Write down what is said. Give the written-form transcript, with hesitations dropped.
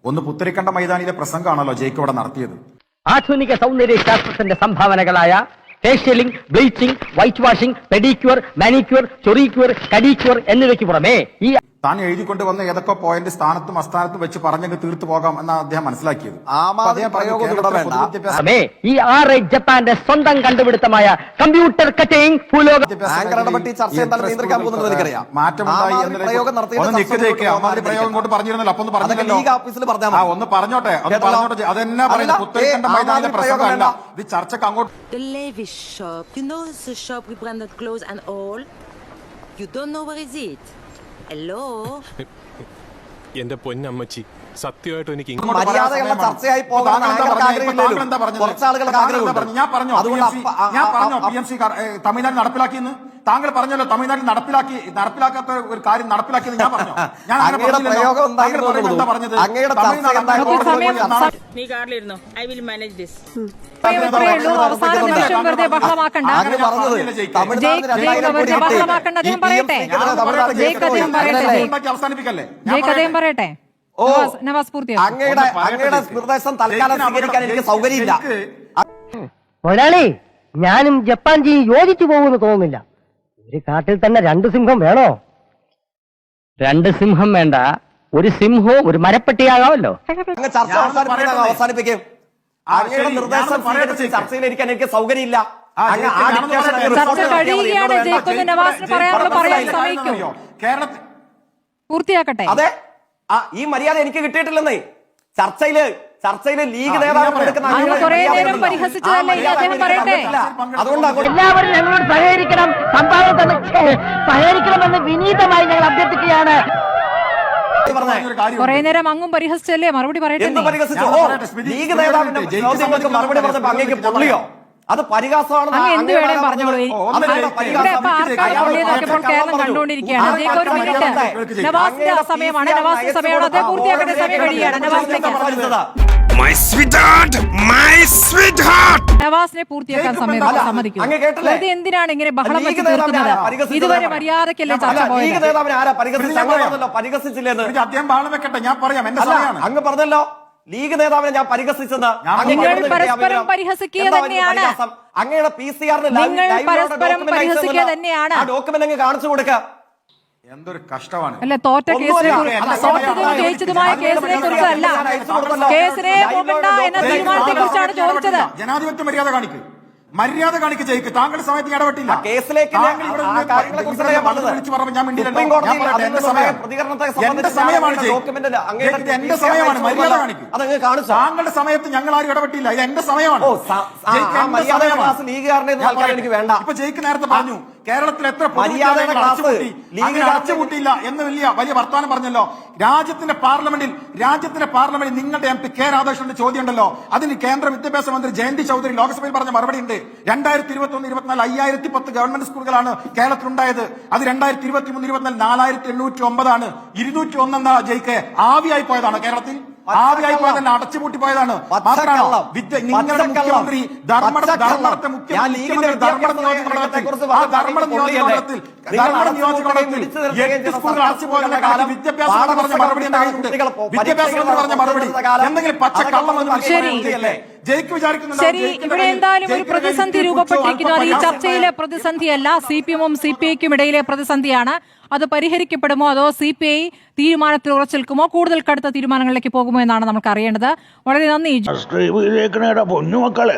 ഒന്ന് പുത്തരിക്കണ്ട മൈതാനിയിലെ പ്രസംഗമാണല്ലോ ജയ്ക്ക് ഇവിടെ നടത്തിയത്. ആധുനിക സൗന്ദര്യ ശാസ്ത്രത്തിന്റെ സംഭാവനകളായ facialing, bleaching, white washing, pedicure, manicure, ചൊറിക്യൂർ, കഡിക്യൂർ എന്നിവയ്ക്ക് പുറമെ ഈ താൻ എഴുതിക്കൊണ്ട് വന്ന ഏതൊക്കെ പോയിന്റ് സ്ഥാനത്തും അസ്ഥാനത്തും വെച്ച് പറഞ്ഞങ്ങ് തീർത്തു പോകാം എന്നാണ് അദ്ദേഹം മനസ്സിലാക്കിയത്. ഈ 6 ജപ്പാന്റെ സ്വന്തം കണ്ടുപിടുത്തമായ കമ്പ്യൂട്ടർ കട്ടിംഗ് മാറ്റമുണ്ടായി പ്രയോഗം ഇങ്ങോട്ട് പറഞ്ഞിരുന്നല്ലോ. അപ്പൊ ഒന്ന് പറഞ്ഞോട്ടെ, അതെന്നാ പറയുന്നത്? പ്രസംഗമല്ല ഇത്, ചർച്ചക്ക് അങ്ങോട്ട്. The Levi's shop, you know the shop with branded clothes and all? You don't know where is it? Hello? എന്റെ പൊന്നമ്മച്ചി, സത്യമായിട്ടും എനിക്ക് മര്യാദയുള്ള ചർച്ചയായി പോകാൻ ഞാൻ പറഞ്ഞോ PMC തമിഴ്നാട് നടപ്പിലാക്കിയെന്ന് താങ്കൾ പറഞ്ഞല്ലോ. തമിഴ്നാട്ടിൽ നടപ്പിലാക്കാത്ത ഒരു കാര്യം നടപ്പിലാക്കിയെന്ന് ഞാൻ പറഞ്ഞു. ഞാൻ എന്താ പറഞ്ഞത്? നീ കാറിലിരുന്നോ, ഐ വിൽ മാനേജ് ദിസ്. അവസാനിപ്പിക്കല്ലേ? പറയട്ടെ. അങ്ങയുടെ നിർദ്ദേശം തൽക്കാലം സ്വീകരിക്കാൻ എനിക്ക് സൗകര്യമില്ല. മുതലാളി, ഞാനും ജപ്പാൻ ജി യോജിച്ചു പോകുമെന്ന് തോന്നുന്നില്ല. ഒരു കാട്ടിൽ തന്നെ 2 സിംഹം വേണോ? 2 സിംഹം വേണ്ട, ഒരു സിംഹവും ഒരു മരപ്പെട്ടിയാകാമല്ലോ. അങ്ങ് ചർച്ച അവസാനിപ്പിക്കും. അങ്ങയുടെ നിർദ്ദേശം സ്വീകരിച്ച് ചർച്ചയിലിരിക്കാൻ എനിക്ക് സൗകര്യമില്ല. പൂർത്തിയാക്കട്ടെ. അതെ, ഈ മര്യാദ എനിക്ക് കിട്ടിയിട്ടില്ലെന്നേ. ചർച്ചയില് ലീഗ് നേതാവ് എല്ലാവരും ഞങ്ങളോട് സഹകരിക്കണം, സഹകരിക്കണമെന്ന് വിനീതമായി ഞങ്ങൾ അഭ്യർത്ഥിക്കുകയാണ്. കുറെ നേരം അങ്ങും പരിഹസിച്ചല്ലേ, മറുപടി പറയട്ടെ. ലീഗ് നേതാവിന്റെ മറുപടി പറഞ്ഞപ്പോ അങ്ങേക്ക് പൊള്ളിയോ? അത് പരിഹാസമാണ്. എന്ത് വേണേ പറഞ്ഞോളൂ. കേരളം കണ്ടുകൊണ്ടിരിക്കുകയാണ്. ഒരു മിനിറ്റ്, നവാസിന്റെ സമയമാണ്. നവാസിന്റെ സമയമാണ്. അതേ പൂർത്തിയാക്കേണ്ട സമയം കഴിയാണ്. നവാസിനെ പൂർത്തിയാക്കാൻ സമയം സമ്മതിക്കും. ഇത് എന്തിനാണ് ഇങ്ങനെ ബഹളം വെച്ച് തീർക്കുന്നത്? ഇതുവരെ മര്യാദക്കല്ലേ ചർച്ച പോയത്? അദ്ദേഹം ബഹളം വെക്കട്ടെ, ഞാൻ പറയാം. എന്റെ സമയമാണ്. അങ്ങ് പറഞ്ഞല്ലോ ലീഗ് നേതാവിനെ ഞാൻ പരിഹസിച്ചെന്ന്. നിങ്ങൾ പരസ്പരം പരിഹസിക്കുക തന്നെയാണ്. അങ്ങയുടെ PCR തന്നെയാണ്. ഡോക്യുമെന്റ് അങ്ങ് കാണിച്ചു കൊടുക്കുക. എന്തൊരു കഷ്ടമാണ്. അല്ല, തോറ്റ കേസിനെ ജയിച്ചതുമായ കേസിനെ കുറിച്ചല്ല, കേസിനെ പോകണ്ട എന്ന തീരുമാനത്തെ കുറിച്ചാണ് ചോദിച്ചത്. ജനാധിപത്യ മര്യാദ കാണിക്ക് ജയിക്ക്. താങ്കളുടെ സമയത്ത് ഇടപെട്ടില്ല. കേസിലേക്ക് ഞാൻ എന്റെ സമയമാണ്, മര്യാദ കാണിക്കും. താങ്കളുടെ സമയത്ത് ഞങ്ങൾ ആരും ഇടപെട്ടില്ല. ഇത് എന്റെ സമയമാണ്. എനിക്ക് വേണ്ട. ഇപ്പൊ ജയിക്ക് നേരത്തെ പറഞ്ഞു കേരളത്തിൽ എത്ര അടച്ചുപൂട്ടിയില്ല എന്ന് വലിയ വർത്തമാനം പറഞ്ഞല്ലോ. രാജ്യത്തിന്റെ പാർലമെന്റിൽ നിങ്ങളുടെ MP കെ രാധാകൃഷ്ണന്റെ ചോദ്യം ഉണ്ടല്ലോ. അതിന് കേന്ദ്ര വിദ്യാഭ്യാസ മന്ത്രി ജയന്തി ചൌധരി ലോക്സഭയിൽ പറഞ്ഞ മറുപടി ഉണ്ട്. 2021-24 5010 ഗവൺമെന്റ് സ്കൂളുകളാണ് കേരളത്തിലുണ്ടായത്. അത് 2023-24 4809 201 എന്ന ജയിക്ക് ആവിയായി പോയതാണ്. കേരളത്തിൽ ആവിയായി പോയതല്ല, അടച്ചുപൂട്ടി പോയതാണ്. നിങ്ങളുടെ മുഖ്യമന്ത്രി ധർമ്മടത്തെ മുഖ്യമന്ത്രി നിയോജകമണ്ഡലത്തിൽ 8 സ്കൂളുകൾ അടച്ചു പോയതിന്റെ കാര്യം വിദ്യാഭ്യാസ മന്ത്രി പറഞ്ഞ മറുപടി പറഞ്ഞ മറുപടി എന്തെങ്കിലും പച്ചക്കള്ളമെന്ന് ജയിക്ക് വിചാരിക്കുന്നുണ്ട്. ശരി, ഇവിടെ എന്തായാലും ഒരു പ്രതിസന്ധി രൂപപ്പെട്ടിരിക്കുന്നു. അത് ഈ ചർച്ചയിലെ പ്രതിസന്ധിയല്ല, CPM-ഉം CPI-ക്കും ഇടയിലെ പ്രതിസന്ധിയാണ്. അത് പരിഹരിക്കപ്പെടുമോ അതോ CPI തീരുമാനത്തിൽ ഉറച്ചു നിൽക്കുമോ, കൂടുതൽ കടുത്ത തീരുമാനങ്ങളിലേക്ക് പോകുമോ എന്നാണ് നമുക്ക് അറിയേണ്ടത്. വളരെ നന്ദി. പൊന്നുമക്കളെ.